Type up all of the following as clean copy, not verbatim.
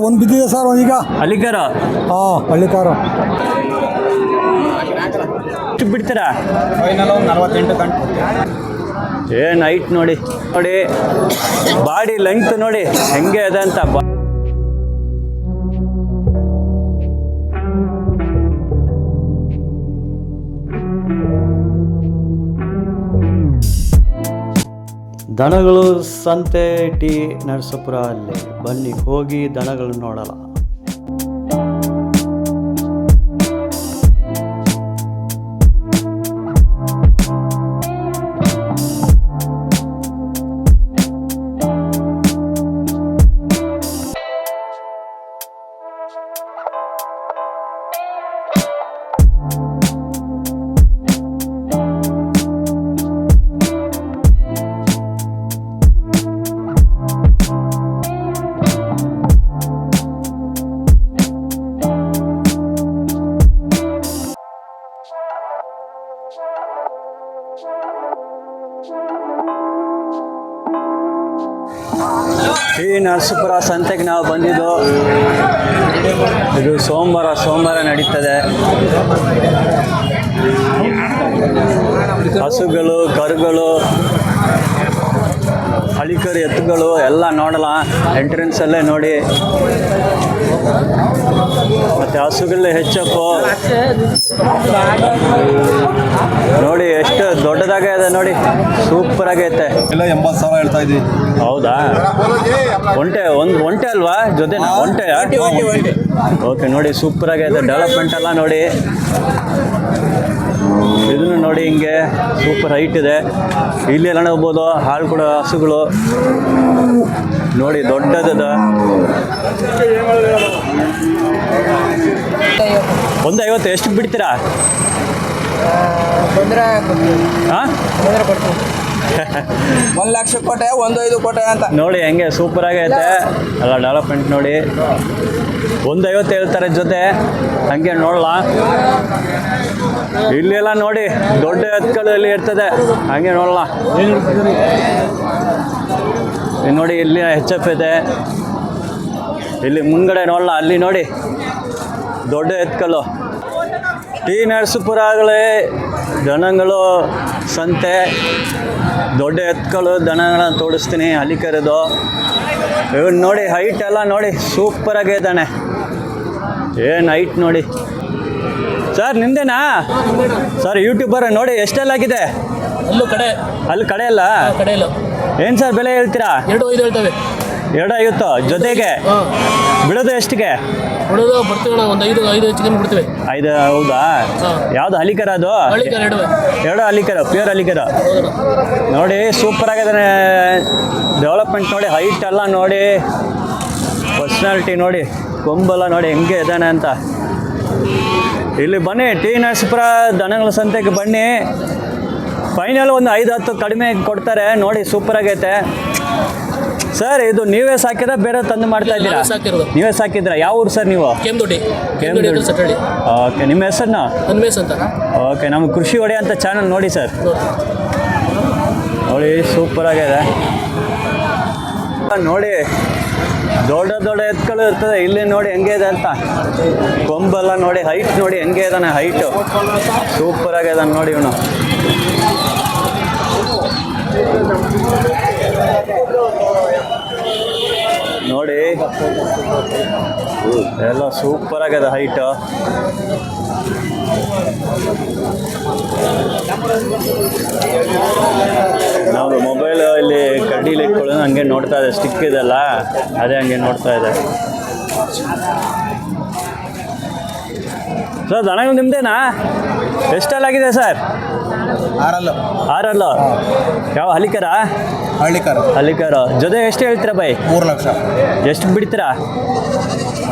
ಒಂದು ಬಿದ್ದಿದೆ ಸರ್ ಈಗ ಹಳ್ಳಿಕಾರ. ಹಳ್ಳಿಕಾರ ಎಷ್ಟು ಬಿಡ್ತೀರಾ? ಫೈನಲ್ 48 ಗಂಟೆ. ಏನು ಹೈಟ್ ನೋಡಿ ನೋಡಿ, ಬಾಡಿ ಲೆಂತ್ ನೋಡಿ ಹೆಂಗೆ ಇದೆ ಅಂತ. ದನಗಳು ಸಂತೆ ಟಿ ನರಸಾಪುರ ಅಲ್ಲಿ ಬನ್ನಿ ಹೋಗಿ ದನಗಳು ನೋಡಲ್ಲ. ಟಿ ನರಸಾಪುರ ಸಂತೆಗೆ ನಾವು ಬಂದಿದ್ದು. ಇದು ಸೋಮವಾರ ನಡೀತದೆ. ಹಸುಗಳು, ಕರುಗಳು, ಹಳಿಕರು, ಎತ್ತುಗಳು ಎಲ್ಲ ನೋಡಲ್ಲ. ಎಂಟ್ರೆನ್ಸಲ್ಲೇ ನೋಡಿ. ಮತ್ತು ಹಸುಗಳೇ ಹೆಚ್ಚಪ್ಪು ನೋಡಿ, ಎಷ್ಟು ದೊಡ್ಡದಾಗೆ ಇದೆ ನೋಡಿ, ಸೂಪರ್ ಆಗೈತೆ. ಎಲ್ಲ 80,000 ಹೇಳ್ತಾ ಇದ್ದೀವಿ. ಹೌದಾ? ಒಂಟೆ ಅಲ್ವಾ ಜೊತೆನಾ? ಒಂಟೆಯಾ? ಓಕೆ ನೋಡಿ, ಸೂಪರ್ ಆಗೈತೆ. ಡೆವಲಪ್ಮೆಂಟ್ ಎಲ್ಲ ನೋಡಿ. ಇದನ್ನು ನೋಡಿ, ಹಿಂಗೆ ಸೂಪರ್ ಹೈಟ್ ಇದೆ. ಇಲ್ಲಿ ಎಲ್ಲ ಹೋಗ್ಬೋದು. ಹಾಲು ಕೊಡೋ ಹಸುಗಳು ನೋಡಿ, ದೊಡ್ಡದ. 150 ಎಷ್ಟು ಬಿಡ್ತೀರಾ? ಹಾಂ, 1 ಲಕ್ಷ ಕೋಟೆ, 1.5 ಕೋಟೆ ಅಂತ ನೋಡಿ ಹೆಂಗೆ ಸೂಪರ್ ಆಗೈತೆ ಎಲ್ಲ. ಡೆವಲಪ್ಮೆಂಟ್ ನೋಡಿ. 150 ಹೇಳ್ತಾರೆ ಜೊತೆ. ಹಂಗೆ ನೋಡಲ್ಲ. ಇಲ್ಲೆಲ್ಲ ನೋಡಿ, ದೊಡ್ಡ ಎತ್ತುಗಳಲ್ಲಿ ಇರ್ತದೆ. ಹಂಗೆ ನೋಡಲ್ಲ. ನೋಡಿ, ಇಲ್ಲಿ ಹೆಚ್ಚಪ್ ಇದೆ. ಇಲ್ಲಿ ಮುಂಗಡೆ ನೋಡಲ್ಲ. ಅಲ್ಲಿ ನೋಡಿ, ದೊಡ್ಡ ಎತ್ತುಗಳು. ಟಿ ನರಸಾಪುರ ಆಗಲೇ ದನಗಳು ಸಂತೆ. ದೊಡ್ಡ ಎತ್ತುಗಳು ದನಗಳನ್ನ ತೋರಿಸ್ತೀನಿ. ಹಳ್ಳಿಕರದು ಇವನು ನೋಡಿ, ಹೈಟ್ ಎಲ್ಲ ನೋಡಿ ಸೂಪರ್ ಆಗಿದ್ದಾನೆ. ಏನು ಹೈಟ್ ನೋಡಿ ಸರ್. ನಿಂದೇನಾ ಸರ್? ಯೂಟ್ಯೂಬರ್ ನೋಡಿ, ಎಷ್ಟೆಲ್ಲ ಆಗಿದೆ? ಅಲ್ಲಿ ಕಡೆ ಅಲ್ಲ. ಏನು ಸರ್ ಬೆಲೆ ಹೇಳ್ತೀರಾ? 2.5 ಹೇಳ್ತೇವೆ. 250 ಜೊತೆಗೆ. ಬಿಡೋದು ಎಷ್ಟಿಗೆ? ಬಿಡೋದು ಬರ್ತೀವಿ ಒಂದು 5 ಹೆಚ್ಚಿಗೆ ಬಿಡ್ತೀವಿ. 5? ಹೌದಾ? ಯಾವುದು ಹಳ್ಳಿಕರ? ಅದು ಎರಡು ಹಳ್ಳಿಕರ, ಪ್ಯೂರ್ ಹಳ್ಳಿಕರ ನೋಡಿ. ಸೂಪರ್ ಆಗಿದ್ದಾನೆ. ಡೆವಲಪ್ಮೆಂಟ್ ನೋಡಿ, ಹೈಟ್ ಎಲ್ಲ ನೋಡಿ, ಪರ್ಸ್ನಾಲಿಟಿ ನೋಡಿ, ಕೊಂಬೆಲ್ಲ ನೋಡಿ ಹೆಂಗೆ ಇದ್ದಾನೆ ಅಂತ. ಇಲ್ಲಿ ಬನ್ನಿ, ಟಿ ನರಸಾಪುರ ದನಗಳ ಸಂತೆಗೆ ಬನ್ನಿ. ಫೈನಲ್ ಒಂದು 5-10 ಕಡಿಮೆ ಕೊಡ್ತಾರೆ ನೋಡಿ. ಸೂಪರ್ ಆಗೈತೆ ಸರ್. ಇದು ನೀವೇ ಸಾಕಿದ ಬೇರೆ ತಂದು ಮಾಡ್ತಾ ಇದ್ದೀರಾ? ನೀವೇ ಸಾಕಿದ್ರ? ಯಾವ ಊರು ಸರ್ ನೀವು? ಕೆಂದೊಡ್ಡಿ. ಓಕೆ, ನಿಮ್ಮ ಹೆಸರನ್ನ? ಅನ್ವೇಷ್ ಅಂತ. ಓಕೆ, ನಮ್ಮ ಕೃಷಿ ಒಡೆ ಅಂತ ಚಾನಲ್ ನೋಡಿ ಸರ್. ನೋಡಿ, ಸೂಪರ್ ಆಗಿದೆ ನೋಡಿ. ದೊಡ್ಡ ದೊಡ್ಡ ಎತ್ತುಗಳು ಇರ್ತದೆ. ಇಲ್ಲಿ ನೋಡಿ ಹೆಂಗೆ ಇದೆ ಅಂತ. ಕೊಂಬೆಲ್ಲ ನೋಡಿ, ಹೈಟ್ ನೋಡಿ ಹೆಂಗೆ ಇದ್ದಾನೆ. ಹೈಟು ಸೂಪರ್ ಆಗಿದ್ದಾನೆ ನೋಡಿ ಇವನು. ನೋಡಿ ಎಲ್ಲ ಸೂಪರ್ ಆಗಿದೆ ಹೈಟು. ನಾವು ಮೊಬೈಲ್ ಇಲ್ಲಿ ಕಡ್ಡಿಲಿ ಇಟ್ಕೊಳ್ಳೋದು ಹಂಗೆ ನೋಡ್ತಾ ಇದೆ. ಸ್ಟಿಕ್ ಇದೆಲ್ಲ, ಅದೇ ಹಂಗೆ ನೋಡ್ತಾ ಇದೆ ಸರ್. ದನಗಳು ನಿಮ್ದೇನಾ? ಎಷ್ಟಲ್ಲಾಗಿದೆ ಸರ್? 6 ಯಾವ ಹಳ್ಳಿಕರ? ಹಳ್ಳಿಕರ ಜೊತೆ ಎಷ್ಟು ಹೇಳ್ತೀರಾ ಬೈ? 3 ಲಕ್ಷ. ಎಷ್ಟು ಬಿಡ್ತೀರಾ?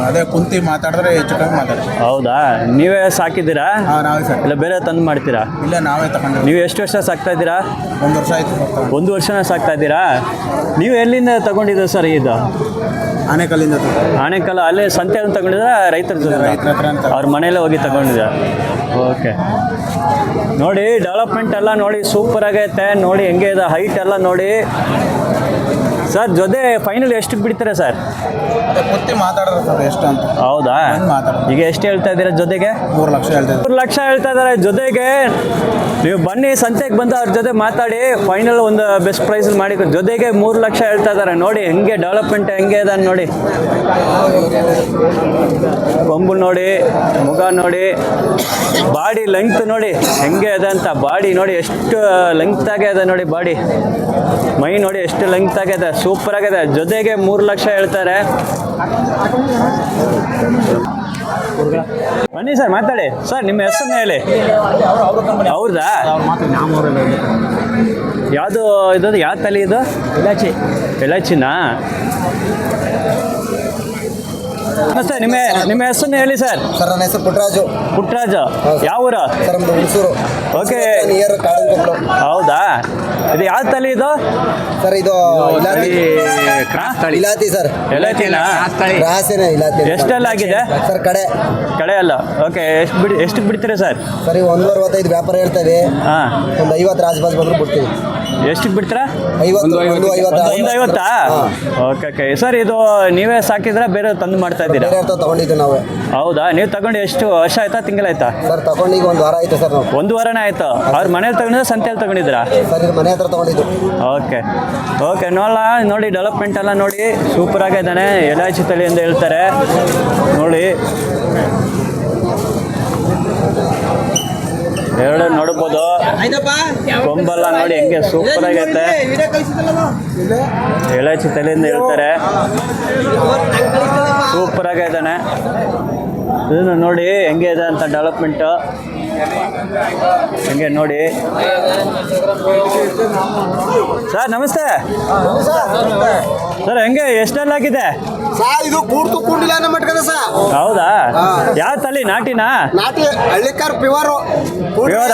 ಅದೇ ಕುಂತಿ ಮಾತಾಡಿದ್ರೆ ಹೆಚ್ಚು ಕಮ್ಮಿ ಮಾತಾಡ್ತೀವಿ. ಹೌದಾ? ನೀವೇ ಸಾಕಿದ್ದೀರಾ? ನಾವೇ ಸರ್. ಇಲ್ಲ ಬೇರೆ ತಂದು ಮಾಡ್ತೀರಾ? ಇಲ್ಲ, ನಾವೇ ತಗೊಂಡು. ನೀವು ಎಷ್ಟು ವರ್ಷ ಸಾಕ್ತಾ ಇದ್ದೀರಾ? 1 ವರ್ಷ ಆಯಿತು. 1 ವರ್ಷನ ಸಾಕ್ತಾ ಇದ್ದೀರಾ? ನೀವು ಎಲ್ಲಿಂದ ತಗೊಂಡಿದ್ದು ಸರ್ ಇದು? ಆನೆಕಲ್ಲಿಂದ. ಆನೆಕಲ್ಲ ಅಲ್ಲೇ ಸಂತೆಯಲ್ಲಿ ತಗೊಂಡಿದ್ರ? ರೈತರ ಅವ್ರ ಮನೆಯಲ್ಲೇ ಹೋಗಿ ತಗೊಂಡಿದ್ದ? ಓಕೆ ನೋಡಿ, ಡೆವಲಪ್ಮೆಂಟ್ ಎಲ್ಲ ನೋಡಿ ಸೂಪರ್ ಆಗೈತೆ ನೋಡಿ. ಹೆಂಗೆ ಇದೆ ಹೈಟ್ ಎಲ್ಲ ನೋಡಿ, ಸರ್ ಜೊತೆ ಫೈನಲ್ ಎಷ್ಟಕ್ಕೆ ಬಿಡ್ತೀರಾ ಸರ್? ಅದೇ ಕುಂತಿ ಮಾತಾಡಿದ್ರೆ ಸರ್ ಎಷ್ಟು ಅಂತ. ಹೌದಾ? ಈಗ ಎಷ್ಟು ಹೇಳ್ತಾ ಇದ್ದೀರಾ ಜೊತೆಗೆ? 3 ಲಕ್ಷ ಹೇಳ್ತಿದ್ರು. 3 ಲಕ್ಷ ಹೇಳ್ತಾ ಇದ್ದಾರೆ ಜೊತೆಗೆ. ನೀವು ಬನ್ನಿ ಸಂತೆಗೆ ಬಂದು ಅವ್ರ ಜೊತೆ ಮಾತಾಡಿ ಫೈನಲ್ ಒಂದು ಬೆಸ್ಟ್ ಪ್ರೈಸ್ ಮಾಡಿ. ಜೊತೆಗೆ 3 ಲಕ್ಷ ಹೇಳ್ತಾ ಇದ್ದಾರೆ. ನೋಡಿ ಹೆಂಗೆ ಡೆವಲಪ್ಮೆಂಟ್ ಹೆಂಗೆ ಇದೆ ನೋಡಿ. ಕೊಂಬು ನೋಡಿ, ಮುಖ ನೋಡಿ, ಬಾಡಿ ಲೆಂತ್ ನೋಡಿ ಹೆಂಗೆ ಇದೆ ಅಂತ. ಬಾಡಿ ನೋಡಿ ಎಷ್ಟು ಲೆಂತ್ ಆಗಿದೆ ನೋಡಿ. ಬಾಡಿ ಮೈ ನೋಡಿ ಎಷ್ಟು ಲೆಂತ್ ಆಗಿದೆ, ಸೂಪರ್ ಆಗಿದೆ. ಜೊತೆಗೆ 3 ಲಕ್ಷ ಹೇಳ್ತಾರೆ. ಬನ್ನಿ ಸರ್ ಮಾತಾಡಿ. ಸರ್ ನಿಮ್ಮ ಹೆಸರನ್ನ ಹೇಳಿ. ಹೌದಾ? ಯಾವುದು ಇದು? ಯಾವ ತಲೆ ಇದು? ಎಲಾಚಿನಾ? ನಮಸ್ತೆ, ನಿಮ್ಮ ಹೆಸರನ್ನ ಹೇಳಿ ಸರ್. ಸರ್ ನನ್ನ ಹೆಸರು ಪುಟ್ಟರಾಜು. ಪುಟ್ಟರಾಜು, ಯಾವ ಊರು? ಸರ್ ನಮ್ದು ಹುಣಸೂರು. ಓಕೆ. ನಿಯರ್ ಕಾಡಂಕೊಪ್ಪಲು. ಹೌದಾ? ಇದು ಯಾವ ತಲೆ ಇದು? ಸರ್ ಇದು ಇಲಾತಿ. ಇಲಾತಿ ಸರ್. ಎಲಾಚಿನಾ? ರಾಸೇನೆ ಇಲಾತಿ. ಎಷ್ಟೆಲ್ಲ ಆಗಿದೆ ಸರ್? ಕಡೆ ಅಲ್ಲ. ಓಕೆ. ಎಷ್ಟಕ್ಕೆ ಬಿಡ್ತೀರಾ ಸರ್? ಸರಿ 1.65 ವ್ಯಾಪಾರ ಹೇಳ್ತೇವೆ. ಹಾಂ. ಒಂದು 50 ರಾಜಬಾಜ್ ಬಂದ್ರು ಬಿಡ್ತೀವಿ. ಎಷ್ಟಕ್ಕೆ ಬಿಡ್ತೀರಾ? 50. 150. Okay okay sir. ಇದು ನೀವೇ ಸಾಕಿದ್ರೆ ಬೇರೆ ತಂದು ಮಾಡ್ತಾ ಇದ್ದೀರಾ? ಬೇರೆ ಅರ್ಥ ತಗೊಂಡಿದ್ದು ನಾವು. ಹೌದಾ? ನೀವು ತಗೊಂಡು ಎಷ್ಟು ವರ್ಷ ಆಯ್ತಾ, ತಿಂಗಳಾಯ್ತಾ? ಸರ್ ತಗೊಂಡು ಈಗ 1 ವಾರ ಆಯ್ತು ಸರ್. ನಾವು 1 ವಾರನೇ ಆಯ್ತು. ಅವ್ರ ಮನೇಲಿ ತಗೊಂಡಿದ್ರೆ ಸಂತೆಯಲ್ಲಿ ತಗೊಂಡಿದ್ದೀರಾ? ಸರ್ ಇದು ಮನೆ ಹತ್ರ ತಗೊಂಡಿದ್ದು. Okay okay. ನೋಡಿ ಡೆವಲಪ್ಮೆಂಟ್ ಎಲ್ಲ ನೋಡಿ ಸೂಪರ್ ಆಗಿದ್ದಾನೆ. ಎಲಾಚಿ ತಳಿ ಅಂತ ಹೇಳ್ತಾರೆ ನೋಡಿ. ಎರಡು ನೋಡ್ಬೋದು. ಕೊಂಬಲ್ಲ ನೋಡಿ ಹೆಂಗೆ ಸೂಪರ್ ಆಗೈತೆ. ಎಲಾಚಿ ತಲೆಯಿಂದ ಹೇಳ್ತಾರೆ. ಸೂಪರ್ ಆಗಿದ್ದಾನೆ. ಇದನ್ನು ನೋಡಿ ಹೆಂಗೆ ಇದೆ ಅಂತ ಡೆವಲಪ್ಮೆಂಟು. ಹೆಂಗೆ ನೋಡಿ. ಸರ್ ನಮಸ್ತೆ. ಸರ್ ಹೆಂಗೆ ಎಷ್ಟೆಲ್ಲ ಆಗಿದೆ? ಇದು ಕೂಡ್ತು ಕೂಡಿಲ್ಲ ನಮ್ಮ ಮಟ್ಕದ ಸರ್. ಹೌದಾ? ಯಾವ ತಳಿ? ನಾಟಿನಾ? ನಾಟಿ ಹಳ್ಳಿಕಾರ್ ಪ್ಯೂರ್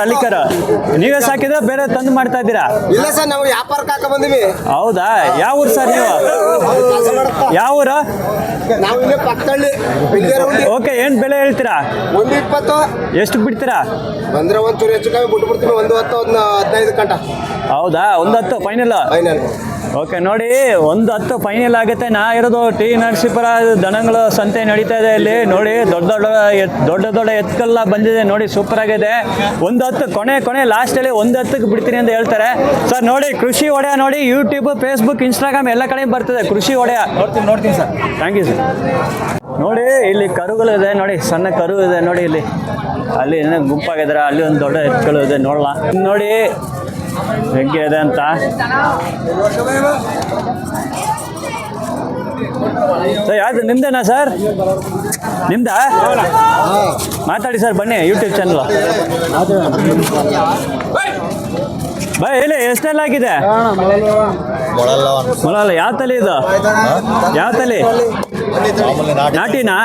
ಹಳ್ಳಿಕಾರ. ನೀವೇ ಸಾಕಿದ್ರೆ ಬೇರೆ ತಂದು ಮಾಡ್ತಾ ಇದ್ದೀರಾ? ಇಲ್ಲ ಸರ್, ನಾವು ವ್ಯಾಪಾರಕ್ಕೆ ಹಾಕ ಬಂದಿವಿ. ಹೌದಾ? ಯಾವ ಊರು ಸರ್ ನೀವು? ಯಾವ ಊರು? ನಾವು ಇಲ್ಲೇ ಪಕ್ಕದಲ್ಲಿ. ಓಕೆ. ಏನು ಬೆಲೆ ಹೇಳ್ತೀರಾ? 1.20. ಎಷ್ಟು ಬಿಡ್ತೀರಾ? ಬಂದ್ರೆ ಒಂಚೂರು ಹೆಚ್ಚು ಕಮ್ಮಿ ಬಿಟ್ಬಿಡ್ತೀವಿ. 1.10, 15 ಗಂಟ. ಹೌದಾ? 1.10 ಫೈನಲ್. ಫೈನಲ್. ಓಕೆ ನೋಡಿ 1.10 ಫೈನಲ್ ಆಗುತ್ತೆ. ನಾ ಇರೋದು ಟಿ ನರಸೀಪುರ ದನಗಳ ಸಂತೆ ನಡೀತಾ ಇದೆ ಇಲ್ಲಿ ನೋಡಿ. ದೊಡ್ಡ ಎತ್ಕಲ್ಲ ಬಂದಿದೆ ನೋಡಿ. ಸೂಪರ್ ಆಗಿದೆ. 1.10 ಕೊನೆ ಲಾಸ್ಟಲ್ಲಿ 1.10ಕ್ಕೆ ಬಿಡ್ತೀನಿ ಅಂತ ಹೇಳ್ತಾರೆ ಸರ್. ನೋಡಿ ಕೃಷಿ ಒಡೆಯ ನೋಡಿ. ಯೂಟ್ಯೂಬ್, ಫೇಸ್ಬುಕ್, ಇನ್ಸ್ಟಾಗ್ರಾಮ್ ಎಲ್ಲ ಕಡೆ ಬರ್ತದೆ ಕೃಷಿ ಒಡೆಯ. ನೋಡ್ತೀನಿ ಸರ್. Thank you sir. ನೋಡಿ ಇಲ್ಲಿ ಕರುಗಳು ಇದೆ ನೋಡಿ. ಸಣ್ಣ ಕರು ಇದೆ ನೋಡಿ. ಇಲ್ಲಿ ಅಲ್ಲಿ ಏನೋ ಗುಂಪಾಗಿದ್ದಾರೆ. ಅಲ್ಲಿ ಒಂದು ದೊಡ್ಡ ಎತ್ಗಳು ಇದೆ ನೋಡಲ್ಲ. ನೋಡಿ ಹೆಂಗೆ ಇದೆ ಅಂತ. ಸರ್ ಯಾವುದು ನಿಮ್ದೇನಾ ಸರ್? ನಿಮ್ದಾ? ಮಾತಾಡಿ ಸರ್, ಬನ್ನಿ ಯೂಟ್ಯೂಬ್ ಚಾನಲ್. ಬೈ ಹೇಳಿ ಎಷ್ಟೆಲ್ಲ ಆಗಿದೆ? ಮೊಳಲ್ಲ. ಯಾವ ತಲೆ ಇದು? ಯಾವ ತಲೆ? ನಾಟಿನಾ?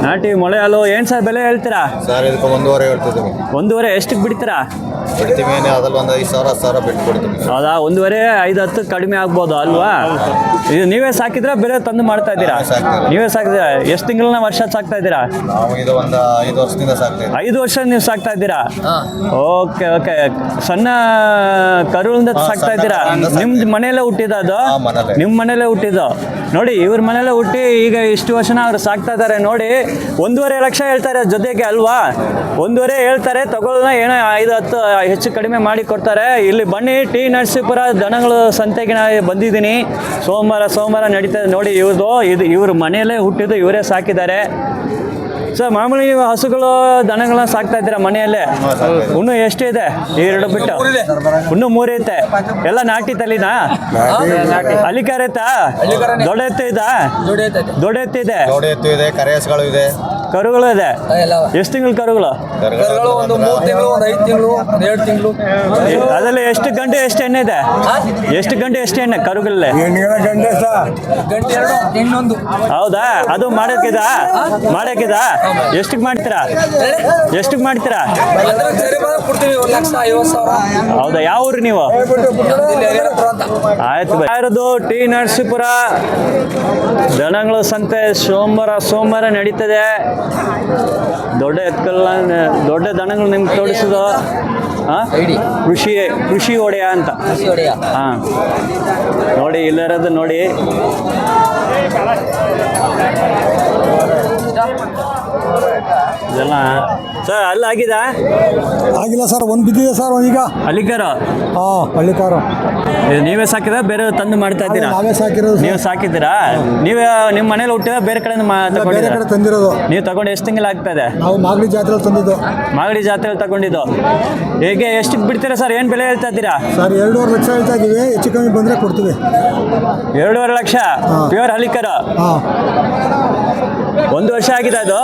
ನಾಟಿ ಮೊಳೆ ಹಾಲು. ಏನು ಸರ್ ಬೆಲೆ ಹೇಳ್ತೀರಾ? ಸರ್ ಇದಕ್ಕೆ 1.5 ಹೇಳ್ತಿದ್ದೀವಿ. 1.5 ಎಷ್ಟಕ್ಕೆ ಬಿಡ್ತೀರಾ? ಬಿಡ್ತೀವಿ. ಅದ್ರಲ್ಲಿ ಒಂದು 5,000 10,000 ಬಿಟ್ಟು ಕೊಡ್ತೀವಿ. ಹೌದಾ? 1.5 5-10 ಕಡಿಮೆ ಆಗ್ಬೋದು ಅಲ್ವಾ? ಇದು ನೀವೇ ಸಾಕಿದ್ರೆ ಬೇರೆ ತಂದು ಮಾಡ್ತಾ ಇದ್ದೀರಾ? ನೀವೇ ಸಾಕಿದ್ರೆ ಎಷ್ಟು ತಿಂಗಳನ್ನ ವರ್ಷ ಸಾಕ್ತಾ ಇದ್ದೀರಾ? ನಾವು ಇದು ಒಂದು 5 ವರ್ಷದಿಂದ ಸಾಕ್ತಾ ಇದ್ದೀವಿ. 5 ವರ್ಷ ನೀವು ಸಾಕ್ತಾ ಇದ್ದೀರಾ? Okay okay. ಸಣ್ಣ ಕರುಳಿಂದ ಸಾಕ್ತಾ ಇದ್ದೀರಾ? ನಿಮ್ದು ಮನೆಯಲ್ಲೇ ಹುಟ್ಟಿದ ಅದು? ನಿಮ್ಮ ಮನೆಯಲ್ಲೇ ಹುಟ್ಟಿದ್ದು ನೋಡಿ. ಇವ್ರ ಮನೆಯಲ್ಲೇ ಹುಟ್ಟಿ ಈಗ ಇಷ್ಟು ವರ್ಷನ ಅವ್ರು ಸಾಕ್ತಾ ಇದ್ದಾರೆ ನೋಡಿ. 1.5 ಲಕ್ಷ ಹೇಳ್ತಾರೆ ಜೊತೆಗೆ ಅಲ್ವಾ? 1.5 ಹೇಳ್ತಾರೆ. ತಗೊಳ್ಳೋಣ ಏನೋ 5-10 ಹೆಚ್ಚು ಕಡಿಮೆ ಮಾಡಿ ಕೊಡ್ತಾರೆ. ಇಲ್ಲಿ ಬನ್ನಿ ಟಿ ನರಸೀಪುರ ದನಗಳು ಸಂತೆಗೆ ನಾನು ಬಂದಿದ್ದೀನಿ. ಸೋಮವಾರ ನಡೀತದೆ ನೋಡಿ. ಇವ್ರ ಮನೆಯಲ್ಲೇ ಹುಟ್ಟಿದ್ದು, ಇವರೇ ಸಾಕಿದ್ದಾರೆ. ಸರ್ ಮಾಮೂಲಿ ನೀವು ಹಸುಗಳು ದನಗಳನ್ನ ಸಾಕ್ತಾ ಇದ್ದೀರಾ ಮನೆಯಲ್ಲೇ? ಇನ್ನೂ ಎಷ್ಟು ಇದೆ? 2 ಬಿಟ್ಟು ಇನ್ನೂ 3 ಐತೆ. ಎಲ್ಲ ನಾಟಿ ತಲಿನಾ? ಹಳ್ಳಿಕಾರ ಐತಾ? ದೊಡ್ಡ ಎತ್ತು ಇದಾ? ದೊಡ್ಡ ಎತ್ತು ಇದೆ. ಜೋಡಿ ಎತ್ತು ಇದೆ, ಕರೆಯಸ್ಗಳು ಇದೆ, ಕರುಗಳು ಇದೆ. ಎಷ್ಟು ತಿಂಗಳು ಕರುಗಳು? ಒಂದು 3 ತಿಂಗಳು, ಒಂದು 5 ತಿಂಗಳು, ಒಂದು 2 ತಿಂಗಳು. ಅದರಲ್ಲಿ ಎಷ್ಟು ಗಂಟೆ ಎಷ್ಟು ಎಣ್ಣೆ ಇದೆ? ಎಷ್ಟು ಗಂಟೆ ಎಷ್ಟು ಎಣ್ಣೆ ಕರುಗಳಲ್ಲೇ? ಗಂಟೆ 2 ಹೆಣ್ಣೊಂದು. ಹೌದಾ? ಅದು ಮಾಡಕ್ಕಿದಾ? ಎಷ್ಟಕ್ಕೆ ಮಾಡ್ತೀರಾ? ಕೊಡ್ತೀವಿ 1,50,000. ಹೌದಾ? ಯಾವ ಊರು ನೀವು? ಆಯ್ತು. ಯಾರದು? ಟಿ ನರಸೀಪುರ ದನಗಳ ಸಂತೆ ಸೋಮವಾರ ನಡೀತದೆ. ದೊಡ್ಡ ಎತ್ಕಲ್ಲ ದೊಡ್ಡ ದನಗಳು ನಿಮ್ಗೆ ತೋರಿಸೋದು ಹಾಂ ಕೃಷಿ ಒಡೆಯ ಅಂತ ಹಾಂ ನೋಡಿ ಇಲ್ಲಿರೋದು ನೋಡಿ ಇದೆಲ್ಲ ಸರ್ ಅಲ್ಲಿ ಆಗಿದಾ ಆಗಿಲ್ಲ ಸರ್, ಒಂದು ಬಿದ್ದಿದೆ ಸರ್ ಈಗ. ಹಳ್ಳಿಕಾರ ಹಾಂ, ಹಳ್ಳಿಕಾರ. ನೀವೇ ಸಾಕಿದ ಬೇರೆ ತಂದು ಮಾಡ್ತಾ ಇದ್ದೀರಾ? ನಾವೇ ಸಾಕಿರೋದು. ನೀವು ಸಾಕಿದ್ದೀರಾ? ನೀವೇ ನಿಮ್ಮ ಮನೇಲಿ ಹುಟ್ಟಿದ ಬೇರೆ ಕಡೆ ಬೇರೆ ಕಡೆ ತಂದಿರೋದು. ನೀವು ತಗೊಂಡು ಎಷ್ಟು ತಿಂಗಳಾಗ್ತಾ ಇದೆ? ನಾವು ಮಾಗಡಿ ಜಾತ್ರೆ ತಂದಿದ್ದು. ಮಾಗಡಿ ಜಾತ್ರೆ ತಗೊಂಡಿದ್ದು. ಹೇಗೆ ಎಷ್ಟಕ್ಕೆ ಬಿಡ್ತೀರಾ ಸರ್? ಏನು ಬೆಲೆ ಹೇಳ್ತಾ ಇದ್ದೀರಾ ಸರ್? 2.5 ಲಕ್ಷ ಹೇಳ್ತಾ ಇದ್ದೀವಿ, ಹೆಚ್ಚು ಕಮ್ಮಿ ಬಂದರೆ ಕೊಡ್ತೀವಿ. 2.5 ಲಕ್ಷ ಪ್ಯೂರ್ ಹಳ್ಳಿಕಾರ. ಹಾಂ, 1 ವರ್ಷ ಆಗಿದೆ ಅದು?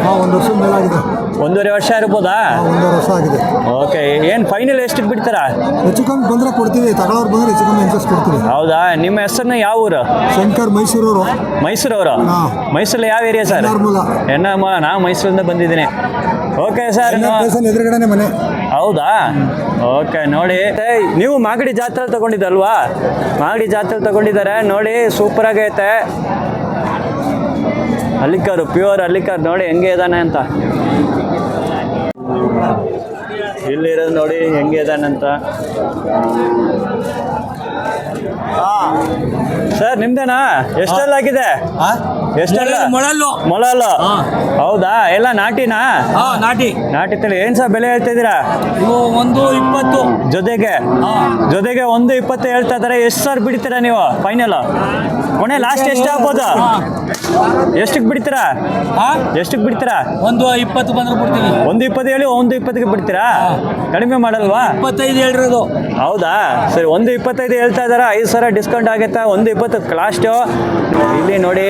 ಹಾಂ, 1 ವರ್ಷದ ಮೇಲಾಗಿದೆ. 1.5 ವರ್ಷ ಇರ್ಬೋದಾ? 1.5 ವರ್ಷ ಆಗಿದೆ. ಓಕೆ, ಏನು ಫೈನಲ್ ಎಷ್ಟಕ್ಕೆ ಬಿಡ್ತಾರಾ? ಹೆಚ್ಚು ಕಮ್ಮಿ ಬಂದರೆ ಕೊಡ್ತೀವಿ, ತಗೊಳ್ಳೋರು ಬಂದರೆ ಹೆಚ್ಚು ಕಮ್ಮಿ ಇಂಟ್ರೆಸ್ಟ್ ಕೊಡ್ತೀವಿ. ಹೌದಾ? ನಿಮ್ಮ ಹೆಸರನ್ನ ಯಾವ ಊರು? ಶಂಕರ್, ಮೈಸೂರವರು. ಮೈಸೂರವರು? ಹಾಂ. ಮೈಸೂರಲ್ಲಿ ಯಾವ ಏರಿಯಾ ಸರ್? ಎನ್ನಮೂಲ. ನಾವು ಮೈಸೂರಿಂದ ಬಂದಿದ್ದೀನಿ. Okay sir. ಎದುರುಗಡೆನೆ ಮನೆ. ಹೌದಾ? ಓಕೆ, ನೋಡಿ ನೀವು ಮಾಗಡಿ ಜಾತ್ರೆ ತಗೊಂಡಿದ್ದಲ್ವಾ? ಮಾಗಡಿ ಜಾತ್ರೆ ತಗೊಂಡಿದ್ದಾರೆ ನೋಡಿ, ಸೂಪರ್ ಆಗೈತೆ. ಹಳ್ಳಿಕಾರು, ಪ್ಯೂರ್ ಹಳ್ಳಿಕಾರು. ನೋಡಿ ಹೆಂಗೆ ಇದ್ದಾನೆ ಅಂತ. ಇಲ್ಲಿರೋದು ನೋಡಿ ಹೆಂಗೆ ಇದ್ದಾನಂತ. ಸರ್ ನಿಮ್ದೇನಾ? ಎಷ್ಟೆಲ್ಲ ಆಗಿದೆ? ಎಷ್ಟೆಲ್ಲ? ಮೊಳಲು. ಹೌದಾ? ಎಲ್ಲ ನಾಟಿನಾ? ನಾಟಿ ತಳಿ. ಏನ್ ಸರ್ ಬೆಲೆ ಹೇಳ್ತಾ ಇದ್ದೀರಾ? 1.20 ಜೊತೆಗೆ 1.20 ಹೇಳ್ತಾ ಇದಾರೆ. ಎಷ್ಟು ಸರ್ ಬಿಡ್ತೀರಾ ನೀವು ಫೈನಲ್? ಕೊನೆ ಲಾಸ್ಟ್ ಎಷ್ಟು ಆಗ್ಬೋದು? ಎಷ್ಟಕ್ಕೆ ಬಿಡ್ತೀರಾ? ಎಷ್ಟಕ್ಕೆ ಬಿಡ್ತೀರಾ? 1.20 ಬಂದ್ರೆ ಬಿಡ್ತೀವಿ. 1.20 ಹೇಳಿ 1.20ಗೆ ಬಿಡ್ತೀರಾ? ಕಡಿಮೆ ಮಾಡಲ್ವಾ? 25 ಹೇಳಿರೋದು. ಹೌದಾ? ಸರಿ, 1.25 ಹೇಳ್ತಾ ಇದಾರೆ. 5,000 ಡಿಸ್ಕೌಂಟ್ ಆಗುತ್ತಾ? 1.20 ಲಾಸ್ಟು. ಇಲ್ಲಿ ನೋಡಿ,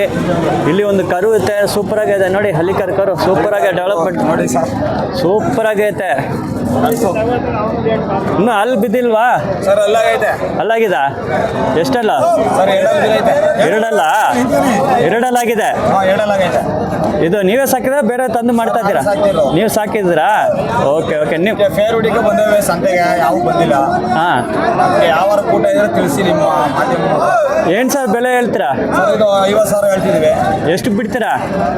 ಇಲ್ಲಿ ಒಂದು ಕರು ಐತೆ, ಸೂಪರ್ ಆಗಿದೆ ನೋಡಿ. ಹಳ್ಳಿಕರ್ ಕರು ಸೂಪರ್ ಆಗಿ ಡೆವಲಪ್ಮೆಂಟ್ ನೋಡಿ ಸರ್, ಸೂಪರ್ ಆಗೈತೆ. ಇನ್ನು ಅಲ್ಲಿ ಬಿದ್ದಿಲ್ವಾ ಸರ್? ಅಲ್ಲಾಗೈತೆ. ಅಲ್ಲಾಗಿದ? ಎಷ್ಟಲ್ಲ ಸರ್? ಎರಡಲ್ಲಾಗಿದೆ. ಇದು ನೀವೇ ಸಾಕಿದ್ರೆ ಬೇರೆ ತಂದು ಮಾಡ್ತಾ ಇದ್ದೀರಾ? ನೀವು ಸಾಕಿದ್ರಾ? Okay okay. ನೀವು ಫೇರ್ ಹುಡುಗ ಬಂದವೆ ಸಂತೆಗೆ, ಯಾವ ಬಂದಿಲ್ಲ. ಹಾಂ, ಯಾವ ಕೂಟ ಇದ್ರೆ ತಿಳಿಸಿ ನಿಮ್ಮ ಮಾಧ್ಯಮ. ಏನು ಸರ್ ಬೆಲೆ ಹೇಳ್ತೀರಾ? ಸರ್ ಇದು 50,000 ಹೇಳ್ತಿದ್ದೀವಿ. ಎಷ್ಟು ಬಿಡ್ತೀರಾ?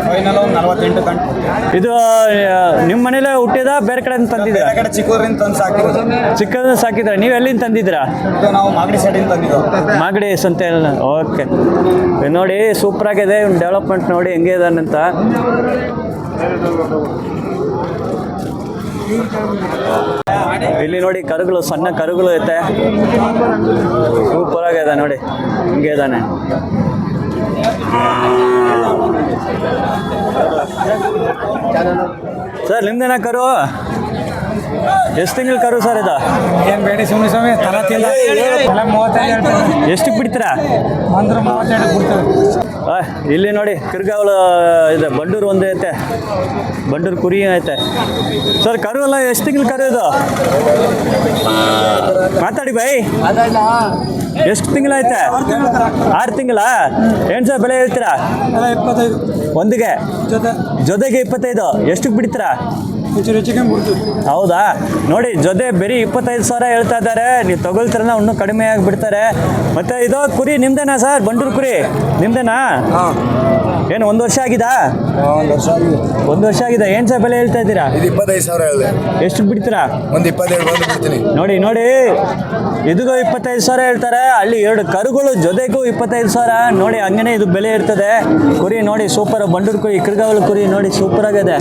ಫೈನಲ್ 48 ಗಂಟೆ. ಇದು ನಿಮ್ಮ ಮನೇಲೆ ಹುಟ್ಟಿದ ಬೇರೆ ಕಡೆ ತಂದಿದ್ದೀರಾ? ಬೇರೆ ಕಡೆ ಚಿಕ್ಕೂರಿಂದ ತಂದು ಸಾಕಿರೋದು. ಚಿಕ್ಕದ ಸಾಕಿದ್ರ? ನೀವು ಎಲ್ಲಿಂದ ತಂದಿದ್ದೀರಾ? ಇದು ನಾವು ಮಾಗಡಿ ಸೈಡಿಂದ ತಂದಿದ್ದು. ಮಾಗಡಿ ಸಂತೆ. ಓಕೆ, ನೋಡಿ ಸೂಪರ್ ಆಗಿದೆ. ಡೆವಲಪ್ಮೆಂಟ್ ನೋಡಿ ಹೆಂಗೆ ಇದಾನಂತ. ಇಲ್ಲಿ ನೋಡಿ ಕರುಗಳು, ಸಣ್ಣ ಕರುಗಳು ಐತೆ, ಸೂಪರ್ ಆಗಿದೆ ನೋಡಿ ಹಿಂಗೆ ಇದ್ದಾನೆ. ಸರ್ ನಿಮ್ದೇನ ಕರು? ಎಷ್ಟು ತಿಂಗಳು ಕರು ಸರ್ ಇದು? ಏನು ಬೇಡಿ ಸುಮ್ಮನೆ ಸ್ವಾಮಿ, ತಲ ತಿಲ್ಲ. 35 ಎಷ್ಟಕ್ಕೆ ಬಿಡ್ತೀರಾ? 32 ಬಿಡ್ತೀವಿ. ಇಲ್ಲಿ ನೋಡಿ ಕಿರ್ಗಾವಲು ಇದೆ, ಬಂಡೂರು ಒಂದು ಐತೆ, ಬಂಡೂರು ಕುರಿ ಐತೆ. ಸರ್ ಕರು ಎಲ್ಲ ಎಷ್ಟು ತಿಂಗಳು ಕರು ಇದು? ಮಾತಾಡಿ ಬೈ. ಎಷ್ಟು ತಿಂಗಳೈತೆ? 6 ತಿಂಗಳ. ಏನು ಸರ್ ಬೆಲೆ ಹೇಳ್ತೀರಾ? 25 ಒಂದಿಗೆ, ಜೊತೆಗೆ 25. ಎಷ್ಟಕ್ಕೆ ಬಿಡ್ತೀರಾ? ಹೌದಾ? ನೋಡಿ ಜೊತೆ ಬರೀ 25,000 ಹೇಳ್ತಾ ಇದ್ದಾರೆ. ನೀವು ತಗೊಳ್ತೀರಲ್ಲ ಇನ್ನೂ ಕಡಿಮೆ ಆಗಿ ಬಿಡ್ತಾರೆ. ಮತ್ತೆ ಇದು ಕುರಿ ನಿಮ್ದೇನಾ ಸರ್? ಬಂಡೂರು ಕುರಿ ನಿಮ್ದೇನಾ? ಏನು 1 ವರ್ಷ ಆಗಿದಾ? 1 ವರ್ಷ ಆಗಿದೆ. ಏನು ಸರ್ ಬೆಲೆ ಹೇಳ್ತಾ ಇದ್ದೀರಾ? ಇದು 25,000 ಹೇಳಿದೆ. ಎಷ್ಟು ಬಿಡ್ತೀರಾ? ಒಂದು 27 ಬಂದು ಬಿಡ್ತೀನಿ. ನೋಡಿ ನೋಡಿ, ಇದಕ್ಕೂ 25,000 ಹೇಳ್ತಾರೆ. ಅಲ್ಲಿ 2 ಕರುಗಳು ಜೊತೆಗೂ 25,000. ನೋಡಿ ಹಂಗೇನೆ ಇದು ಬೆಲೆ ಇರ್ತದೆ. ಕುರಿ ನೋಡಿ ಸೂಪರ್, ಬಂಡೂರು ಕುರಿ, ಕಿರ್ಗಾವಲು ಕುರಿ ನೋಡಿ ಸೂಪರ್ ಆಗಿದೆ,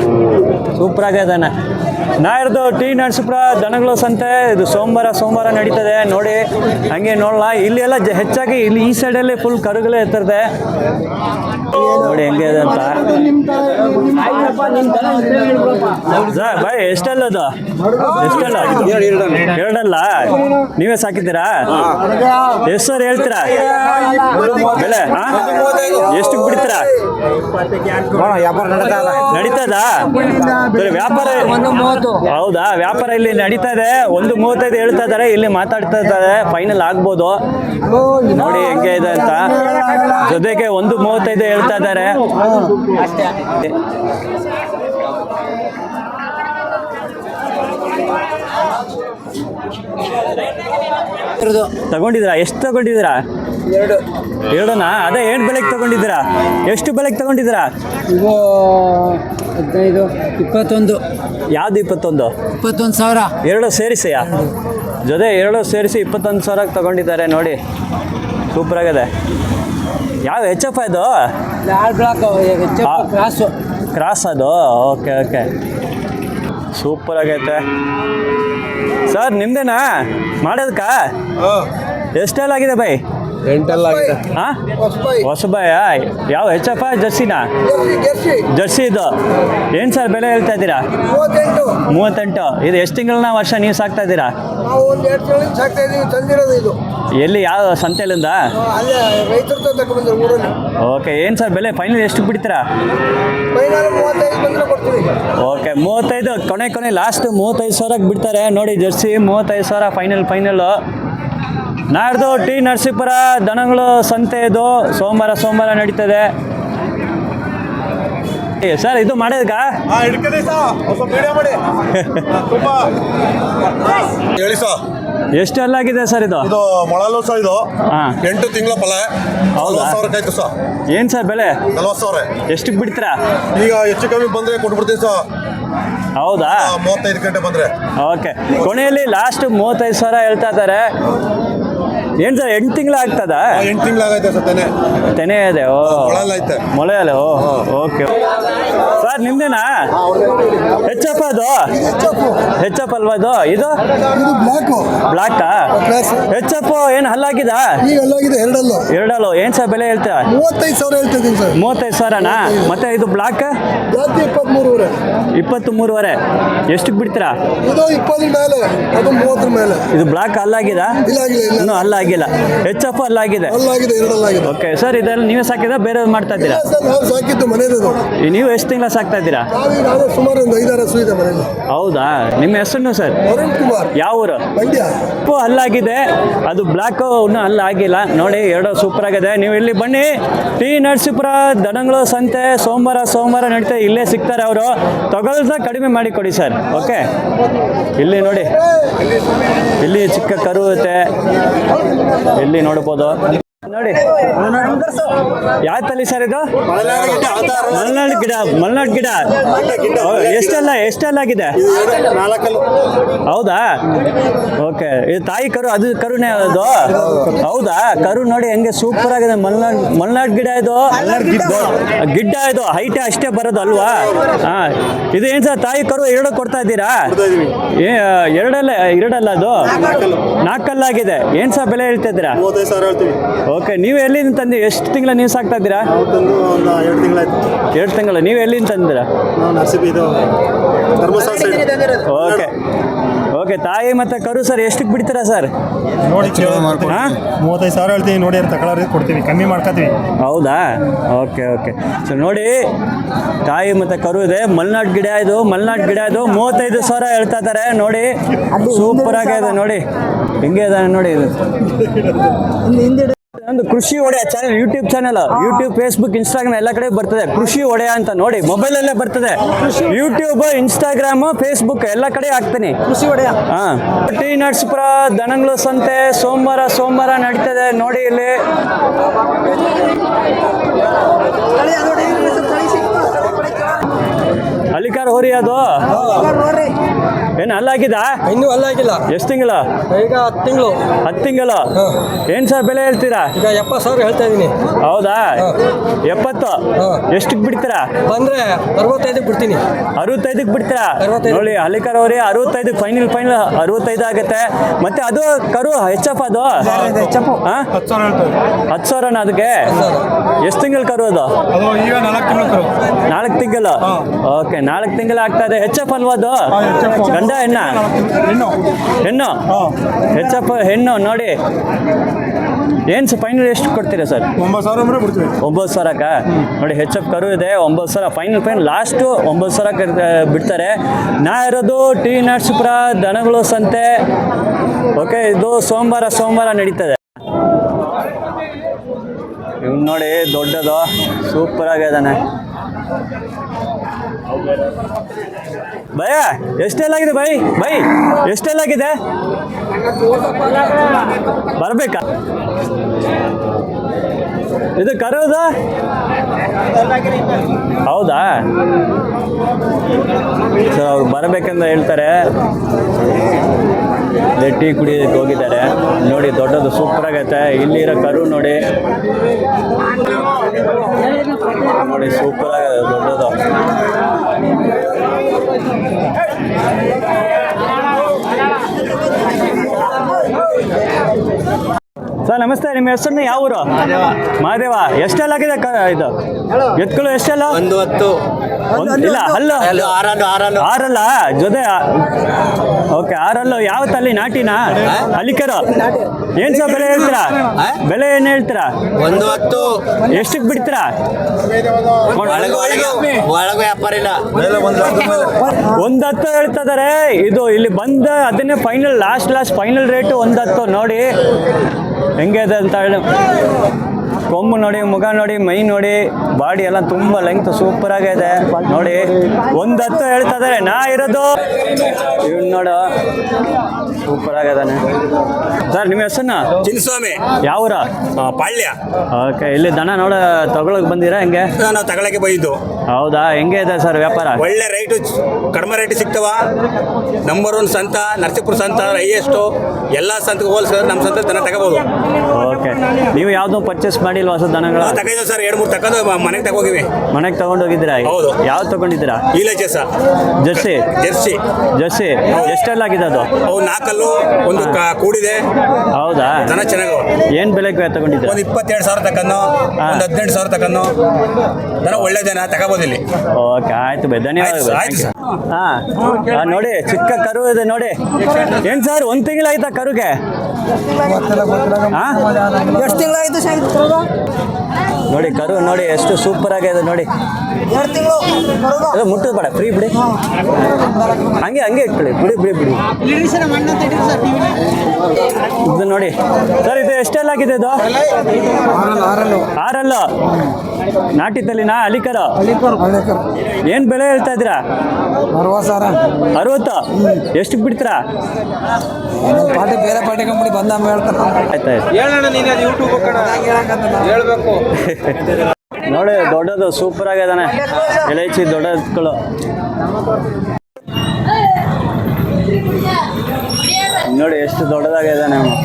ಸೂಪರ್ ಆಗಿದೆ. ನಾ ಇರೋದು ಟಿ ನರಸೀಪುರ ದನಗಳು ಸಂತೆ. ಇದು ಸೋಮವಾರ ನಡೀತದೆ ನೋಡಿ. ಹಂಗೆ ನೋಡಲ್ಲ, ಇಲ್ಲಿ ಎಲ್ಲ ಹೆಚ್ಚಾಗಿ ಇಲ್ಲಿ ಈ ಸೈಡಲ್ಲಿ ಫುಲ್ ಕರುಗಳೇ ಇರ್ತದೆ. ನೋಡಿ ಹೆಂಗೆ ಇದೆ ಅಂತ. ಸರ್ ಬಾಯ್, ಎಷ್ಟಲ್ಲ ಅದು? ಎಷ್ಟಲ್ಲ? 2 ನೀವೇ ಸಾಕಿದ್ದೀರಾ? ಎಷ್ಟು ಸರ್ ಹೇಳ್ತೀರಾ ಬೆಲೆ? ಎಷ್ಟು ಬಿಡ್ತೀರಾ? ನಡೀತದ ವ್ಯಾಪಾರ? ಹೌದಾ? ವ್ಯಾಪಾರ ಇಲ್ಲಿ ನಡೀತಾ ಇದೆ. 1.35 ಹೇಳ್ತಾ ಇದ್ದಾರೆ. ಇಲ್ಲಿ ಮಾತಾಡ್ತಾ ಇದ್ದಾರೆ, ಫೈನಲ್ ಆಗ್ಬೋದು. ನೋಡಿ ಹೆಂಗೆ ಇದೆ ಅಂತ. ಜೊತೆಗೆ 1.35 ಹೇಳ್ತಾ ಇದ್ದಾರೆ. ತಗೊಂಡಿದ್ದೀರಾ? ಎಷ್ಟು ತಗೊಂಡಿದ್ದೀರಾ? ಎರಡನಾ? ಅದೇ ಏನು ಬೆಲೆಗೆ ತಗೊಂಡಿದ್ದೀರಾ? ಎಷ್ಟು ಬೆಲೆಗೆ ತಗೊಂಡಿದ್ದೀರಾ? ಇವು 15, 21. ಯಾವ್ದು 21? 21,000. ಎರಡು ಸೇರಿಸಿಯಾ? ಜೊತೆ ಎರಡು ಸೇರಿಸಿ 21,000ಕ್ಕೆ ತಗೊಂಡಿದ್ದಾರೆ ನೋಡಿ. ಸೂಪರ್ ಆಗಿದೆ. ಯಾವ ಎಚ್ ಎಫ್ ಇದು? ಲಾಲ್ ಬ್ಲಾಕ್ ಕ್ರಾಸು. ಕ್ರಾಸ್ ಅದು? ಓಕೆ ಓಕೆ, ಸೂಪರ್ ಆಗೈತೆ ಸರ್. ನಿಮ್ದೇನಾ ಮಾಡೋದಕ್ಕ? ಎಷ್ಟೆಲ್ಲ ಆಗಿದೆ ಬೈ? 8 ಆಗಿದೆ. ಹಾಂ, ಹೊಸಬಾಯ. ಯಾವ ಎಚ್ ಎಫ್ ಜರ್ಸಿನಾ? ಜರ್ಸಿ ಇದು ಏನು ಸರ್ ಬೆಲೆ ಹೇಳ್ತಾ ಇದ್ದೀರಾ? 38. ಇದು ಎಷ್ಟು ತಿಂಗಳನ್ನ ವರ್ಷ ನೀವು ಸಾಕ್ತಾ ಇದ್ದೀರಾ? ನಾವು ಒಂದು 2 ತಿಂಗಳು ಸಾಕ್ತಾ ಇದೀವಿ. ತಂದಿರೋದು ಇದು ಎಲ್ಲಿ, ಯಾವ ಸಂತೆಲಿಂದ? ಅಲ್ಲೇ ರೈತರು ತಗೊಂಡ್ಬಂದ್ರೆ ಊರಲ್ಲಿ. ಓಕೆ, ಏನು ಸರ್ ಬೆಲೆ ಫೈನಲ್ ಎಷ್ಟು ಬಿಡ್ತೀರಾ? ಫೈನಲ್ 35 ಬಂದ್ರೆ ಕೊಡ್ತೀವಿ. ಓಕೆ, 35. ಕೊನೆ ಲಾಸ್ಟ್ 35,000ಕ್ಕೆ ಬಿಡ್ತಾರೆ ನೋಡಿ. Jersey 35,000 final. ನಾಡ್ದು ಟಿ ನರಸೀಪುರ ದನಗಳು ಸಂತೆ ಇದು ಸೋಮವಾರ ನಡೀತದೆ ಸರ್. ಇದು ಮಾಡೋದಕ್ಕ? ಹೇಳಿ ಸರ್, ಎಷ್ಟು ಅಲ್ಲಾಗಿದೆ ಸರ್ ಇದು? ಇದು ಮೊಳಲು ಸರ್. ಇದು ಹಾಂ, 8 ತಿಂಗಳ ಫಲ. ಹೌದಾ? 40,000 ಆಯ್ತು ಸರ್. ಏನು ಸರ್ ಬೆಲೆ? 40,000. ಎಷ್ಟಕ್ಕೆ ಬಿಡ್ತೀರಾ? ಈಗ ಹೆಚ್ಚು ಕಮ್ಮಿ ಬಂದ್ರೆ ಕೊಟ್ಬಿಡ್ತೀನಿ ಸರ್. ಹೌದಾ? 35 ಗಂಟೆ ಬಂದ್ರೆ. ಓಕೆ, ಕೊನೆಯಲ್ಲಿ ಲಾಸ್ಟ್ 35,000 ಹೇಳ್ತಾ ಇದ್ದಾರೆ. ಏನು ಸರ್ 8 ತಿಂಗಳು ಆಗ್ತದ? 8 ತಿಂಗಳಾಗೈತೆ ಸರ್. ತೆನೆ ಇದೆ. ಓ, ಮೊಳಲೈತೆ. ಮೊಳೆ ಅಲ್ಲ. ಓಕೆ ಸರ್, ನಿಮ್ದೇನಾ? ಹೆಚ್ ಎಫ್ ಅದು? ಹೆಚ್ ಎಫ್ ಅಲ್ವಾ ಇದು? ಇದು ಬ್ಲಾಕಾ? ಹೆಚ್ ಎಫ್ ಏನು ಹಲ್ಲಾಗಿದ? ಈಗ ಅಲ್ಲಾಗಿದೆ ಎರಡಲ್ಲು. ಏನು ಸರ್ ಬೆಲೆ ಹೇಳ್ತೀರಾ? 35,000 ಹೇಳ್ತಿದ್ದೀನಿ ಸರ್. 35,000ನಾ? ಮತ್ತೆ ಇದು ಬ್ಲಾಕ್? 23,500. 23,500. ಎಷ್ಟಕ್ಕೆ ಬಿಡ್ತೀರಾ? ಇದು 20 ಮೇಲೆ, ಅದು 30 ಮೇಲೆ. ಇದು ಬ್ಲಾಕ್ ಹಲ್ಲಾಗಿದ? ಇನ್ನೂ ಹಲ್ಲಾಗಿಲ್ಲ. ಹೆಚ್ ಎಫ್ ಹಲ್ಲಾಗಿದೆ. ಎರಡಲ್ಲಾಗಿದೆ. ಓಕೆ ಸರ್, ಇದೆಲ್ಲ ನೀವೇ ಸಾಕಿದ ಬೇರೆ ಮಾಡ್ತಾ ಇದ್ದೀರಾ? ನಾವು ಸಾಕಿದ್ದು ಮನೆಯದು. ನೀವು ಎಷ್ಟು ತಿಂಗಳ ಸಾಕ್ತಾ ಇದ್ದೀರಾ? ನಾನು ಸುಮಾರು ಒಂದು 5-6 ಹಸು ಇದೆ ಮನೆಯಲ್ಲಿ. ಹೌದಾ? ನಿಮ್ಮ ಹೆಸರು ಸರ್? ಅರುಣ್ ಕುಮಾರ್. ಯಾವ ಊರು? ಮಂಡ್ಯ. ಹಲ್ಲಾಗಿದೆ, ಅದು ಬ್ಲಾಕ್ ಇನ್ನೂ ಹಲ್ಲಾಗಿಲ್ಲ ನೋಡಿ. ಎರಡು ಸೂಪರ್ ಆಗಿದೆ. ನೀವು ಇಲ್ಲಿ ಬನ್ನಿ. ಟಿ ನರಸೀಪುರ ದನಗಳು ಸಂತೆ ಸೋಮವಾರ ನಡೀತಾ, ಇಲ್ಲೇ ಸಿಗ್ತಾರೆ ಅವರು. ತಗೊಳ್ದ ಕಡಿಮೆ ಮಾಡಿ ಕೊಡಿ ಸರ್. ಓಕೆ, ಇಲ್ಲಿ ನೋಡಿ, ಇಲ್ಲಿ ಚಿಕ್ಕ ಕರು ಐತೆ, ಇಲ್ಲಿ ನೋಡ್ಬೋದು ನೋಡಿ. ಯಾವ ತಳಿ ಸರ್ ಇದು? ಮಲ್ನಾಡ್ ಗಿಡ. ಎಷ್ಟೆಲ್ಲ ಆಗಿದೆ? 4 ಹೌದಾ? ಓಕೆ, ಇದು ತಾಯಿ ಕರು, ಅದು ಕರುನೇ ಅದು? ಹೌದಾ? ಕರು ನೋಡಿ ಹೆಂಗೆ ಸೂಪರ್ ಆಗಿದೆ. ಮಲ್ನಾಡ್ ಗಿಡ ಇದು. ಗಿಡ್ಡ ಇದು ಹೈಟ್ ಅಷ್ಟೇ ಬರೋದು ಅಲ್ವಾ? ಹಾಂ, ಇದು ಏನು ಸರ್ ತಾಯಿ ಕರು? 2 ಕೊಡ್ತಾ ಇದ್ದೀರಾ? ಎರಡಲ್ಲ ಅದು 4 ಆಗಿದೆ. ಏನು ಸರ್ ಬೆಲೆ ಹೇಳ್ತಾ ಇದ್ದೀರಾ? 35,000 ಹೇಳ್ತೀವಿ. ಓಕೆ, ನೀವು ಎಲ್ಲಿಂದ ತಂದಿ? ಎಷ್ಟು ತಿಂಗಳ ನೀವು ಸಾಕ್ತಾ ಇದ್ದೀರಾ? 2 ತಿಂಗಳಾಯ್ತು. 2 ತಿಂಗಳು. ನೀವು ಎಲ್ಲಿಂದ ತಂದಿರಾ? ಓಕೆ ಓಕೆ, ತಾಯಿ ಮತ್ತು ಕರು ಸರ್ ಎಷ್ಟಕ್ಕೆ ಬಿಡ್ತೀರಾ ಸರ್? ನೋಡಿ, 35,000 ಹೇಳ್ತೀವಿ. ನೋಡಿ ತಗೊಳ್ಳೋರಿಗೆ ಕೊಡ್ತೀವಿ, ಕಮ್ಮಿ ಮಾಡ್ಕೊತೀವಿ. ಹೌದಾ? ಓಕೆ ಸೊ ನೋಡಿ, ತಾಯಿ ಮತ್ತು ಕರು ಇದೆ. ಮಲ್ನಾಡ್ ಗಿಡ ಇದು 35,000 ಹೇಳ್ತಾ ಇದ್ದಾರೆ ನೋಡಿ. ಸೂಪರ್ ಆಗಿದೆ ನೋಡಿ, ಹಿಂಗೆ ಇದೆ ನೋಡಿ. ಇದು ಒಂದು ಕೃಷಿ ಒಡೆಯ ಚಾನಲ್, ಯೂಟ್ಯೂಬ್ ಫೇಸ್ಬುಕ್ ಇನ್ಸ್ಟಾಗ್ರಾಮ್ ಎಲ್ಲ ಕಡೆ ಬರ್ತದೆ. ಕೃಷಿ ಒಡೆಯ ಅಂತ ನೋಡಿ, ಮೊಬೈಲಲ್ಲೇ ಬರ್ತದೆ. ಯೂಟ್ಯೂಬ್, ಇನ್ಸ್ಟಾಗ್ರಾಮ್, ಫೇಸ್ಬುಕ್ ಎಲ್ಲ ಕಡೆ ಹಾಕ್ತೀನಿ. ಕೃಷಿ ಒಡೆಯ. ಹಾಂ, ಟಿ ನರಸೀಪುರ ದನಗಳು ಸಂತೆ ಸೋಮವಾರ ನಡೀತದೆ ನೋಡಿ. ಇಲ್ಲಿ ಹಳ್ಳಿಕಾರ ಹೋರಿ ಅದು ಏನು ಹಲ್ಲಾಗಿದ? ಇನ್ನೂ ಅಲ್ಲಾಗಿಲ್ಲ. ಎಷ್ಟು ತಿಂಗಳು? ಈಗ 10 ತಿಂಗಳು. 10 ತಿಂಗಳು. ಏನು ಸರ್ ಬೆಲೆ ಹೇಳ್ತೀರಾ? ಈಗ 70,000 ಹೇಳ್ತಾ ಇದ್ದೀನಿ. ಹೌದಾ? 70. ಎಷ್ಟಕ್ಕೆ ಬಿಡ್ತೀರಾ? ಬಂದ್ರೆ 65ಕ್ಕೆ ಬಿಡ್ತೀನಿ. 65ಕ್ಕೆ ಬಿಡ್ತೀರಾ? 65. ನೋಡಿ, ಹಳ್ಳಿಕಾರ ಹೋರಿ 65 ಫೈನಲ್ 65 ಆಗುತ್ತೆ. ಮತ್ತೆ ಅದು ಕರು ಹೆಚ್ ಎಫ್ ಅದು? 10,000 ಅದಕ್ಕೆ? ಎಷ್ಟು ತಿಂಗಳು ಕರು ಅದು? ಈಗ 4 ತಿಂಗಳು ಕರು. 4 ತಿಂಗಳು. ಓಕೆ, 4 ತಿಂಗಳು ಆಗ್ತದೆ. ಹೆಚ್ ಎಫ್ ಅಲ್ವಾ ಅದು? ಗಂಡ ಹೆಣ್ಣು? ಹೆಚ್ ಎಫ್ ಹೆಣ್ಣು ನೋಡಿ. ಏನು ಫೈನಲ್ ಎಷ್ಟು ಕೊಡ್ತೀರಾ ಸರ್? 9,000 ಬಿಡ್ತೀವಿ. 9,000ಕ್ಕ ನೋಡಿ. ಹೆಚ್ ಎಫ್ ಕರು ಇದೆ. 9,000 ಫೈನಲ್ ಲಾಸ್ಟು 9,000 ಬಿಡ್ತಾರೆ. ನಾ ಇರೋದು ಟಿ ನರಸೀಪುರ ದನಗಳು ಸಂತೆ. ಓಕೆ, ಇದು ಸೋಮವಾರ ನಡೀತದೆ. ಇವ್ ನೋಡಿ, ದೊಡ್ಡದು ಸೂಪರ್ ಆಗಿದ್ದಾನೆ. ಭಯ ಎಷ್ಟೆಲ್ಲಾಗಿದೆ? ಬೈ ಎಷ್ಟೆಲ್ಲಾಗಿದೆ? ಬರ್ಬೇಕಾ? ಇದು ಕರೋದ ಹೌದಾ ಸರ್ ಅವ್ರು ಬರಬೇಕಂತ ಹೇಳ್ತಾರೆ. ಟೀ ಕುಡಿಯೋದಕ್ಕೆ ಹೋಗಿದ್ದಾರೆ ನೋಡಿ. ದೊಡ್ಡದು ಸೂಪರ್ ಆಗೈತೆ. ಇಲ್ಲಿರೋ ಕರು ನೋಡಿ ನೋಡಿ ಸೂಪರ್ ಆಗದೆ ದೊಡ್ಡದು. ಸರ್ ನಮಸ್ತೆ, ನಿಮ್ಮ ಹೆಸರನ್ನ ಯಾವ ಊರು? ಮಹಾದೇವ. ಎಷ್ಟೆಲ್ಲ ಆಗಿದೆ ಇದು ಎತ್ಕೊಳ್ಳು? ಎಷ್ಟೆಲ್ಲ? 110. ಇಲ್ಲ ಹಲ್ಲು ಆರಲ್ಲ ಜೊತೆ. ಓಕೆ, ಆರಲ್ಲು. ಯಾವ ತಲ್ಲಿ? ನಾಟಿನ ಹಲ್ಲಿಕರು? ಏನ್ ಸರ್ ಬೆಲೆ ಹೇಳ್ತೀರಾ? ಬೆಲೆ ಏನು ಹೇಳ್ತೀರಾ? 110. ಎಷ್ಟಕ್ಕೆ ಬಿಡ್ತೀರಾ? ಒಳಗೆ ವ್ಯಾಪಾರ ಇಲ್ಲ. 110 ಹೇಳ್ತಿದ್ದಾರೆ. ಇದು ಇಲ್ಲಿ ಬಂದ ಅದನ್ನೇ ಫೈನಲ್ ಲಾಸ್ಟ್ ಫೈನಲ್ ರೇಟು 110. ನೋಡಿ ಹೆಂಗೆ ಇದೆ ಅಂತ ಹೇಳಿ. ಕೊಂಬು ನೋಡಿ, ಮುಖ ನೋಡಿ, ಮೈ ನೋಡಿ, ಬಾಡಿ ಎಲ್ಲ ತುಂಬ ಲೆಂತ್ ಸೂಪರ್ ಆಗಿದೆ ನೋಡಿ. 110 ಹೇಳ್ತಾ ಇದ್ದಾರೆ. ನಾ ಇರೋದು ಇವ್ನು ನೋಡು ಸೂಪರ್ ಆಗಿದ್ದಾನೆ. ಸರ್ ನಿಮ್ಮ ಹೆಸರನ್ನ? ಚಿನ್ನಸ್ವಾಮಿ. ಯಾವೂರ? ಪಾಳ್ಯ. ಓಕೆ, ಇಲ್ಲಿ ದನ ನೋಡ ತಗೊಳಕ್ ಬಂದಿರಾ? ಹೆಂಗೆ? ನಾವು ತಗೊಳಕ್ಕೆ ಬಂದಿದ್ದು. ಹೌದಾ? ಹೆಂಗೆ ಇದೆ ಸರ್ ವ್ಯಾಪಾರ? ಒಳ್ಳೆ ರೈಟು, ಕಡಿಮೆ ರೇಟ್ ಸಿಗ್ತವ. ನಂಬರ್ 1 ಸಂತ ನರಸೀಪುರ ಸಂತ, ಹೈಯೆಸ್ಟು. ಎಲ್ಲ ಸಂತಕ್ಕೆ ಹೋಲಿಸಿದ್ರೆ ನಮ್ಮ ಸಂತ ದನ ತಗೋಬೋದು. ಓಕೆ, ನೀವು ಯಾವ್ದು ಪರ್ಚೇಸ್ ಮಾಡಿಲ್ವಾ ಹೊಸ ದನಗಳು? ತಗೊಂಡಿದ್ದೀವಿ ಸರ್, 2-3 ತಗೊಂಡು ಮನೆಗೆ ತಗೋಗಿವಿ. ಮನೆಗೆ ತಗೊಂಡು ಹೋಗಿದ್ದೀರಾ? ಹೌದು. ಯಾವ್ದು ತಗೊಂಡಿದ್ದೀರಾ? ಇಲಚೆ ಜರ್ಸಿ. ಜರ್ಸಿ ಎಷ್ಟೆಲ್ಲ ಆಗಿದೆ ಅದು? ಅವು 4 ಕಲ್ಲು, ಒಂದು ಕೂಡಿದೆ. ಹೌದಾ? ದನ ಚೆನ್ನಾಗವ. ಏನ್ ಬೆಲೆಗೆ ತಗೊಂಡಿದ್ದೀರಾ? ಒಂದು 22,000 ತಗೊಂಡು, ಒಂದು 18,000 ತಗೊಂಡು. ದನ ಒಳ್ಳೆ ದನ ತಗೋಬೋದು ಇಲ್ಲಿ. ಓಕೆ, ಆಯ್ತು ಬೈ, ಧನ್ಯವಾದಗಳು. ಆಯ್ತು ಸರ್. ಹಾಂ ನೋಡಿ, ಚಿಕ್ಕ ಕರು ಇದೆ ನೋಡಿ. ಏನು ಸರ್, 1 ತಿಂಗಳಾಯ್ತಾ ಕರುಗೆ? ಹಾಂ, ಎಷ್ಟು ತಿಂಗಳಾಯ್ತು ಸರ್? ನೋಡಿ ಕರು ನೋಡಿ ಎಷ್ಟು ಸೂಪರ್ ಆಗಿದೆ ನೋಡಿ. 2 ತಿಂಗಳು ಅದು ಮುಟ್ಟದ ಬೇಡ, ಫ್ರೀ ಬಿಡಿ. ಹಂಗೆ ಇಟ್ಕೊಳ್ಳಿ, ಬಿಡಿ. ಇದು ನೋಡಿ ಸರ್, ಇದು ಎಷ್ಟೆಲ್ಲ ಆಗಿದೆ ಇದು? ಆರಲ್ಲು. ನಾಟಿ ತಲ್ಲಿನಾ? ಹಲ್ಲಿಕರ? ಏನು ಬೆಲೆ ಹೇಳ್ತಾ ಇದ್ದೀರಾ? 60. ಎಷ್ಟಕ್ಕೆ ಬಿಡ್ತೀರಾ? ಪಾರ್ಟಿ ಬೇರೆ ಪಾರ್ಟಿ ಕಂಪ್ನಿ ಬಂದ ಹೇಳ್ತಾರೆ. ಆಯ್ತಾಯ್ತು ಹೇಳೋಣ, ನೀನು ಅದು ಯೂಟ್ಯೂಬ್ ಹೇಳ್ಬೇಕು. ನೋಡಿ ದೊಡ್ಡದು ಸೂಪರ್ ಆಗಿದಾನೆ. ಎಲೈಚಿ ದೊಡ್ಡ ಎತ್ಕೊಳ್ಳು ನೋಡಿ ಎಷ್ಟು ದೊಡ್ಡದಾಗಿದ್ದಾನೆ ಅವನು.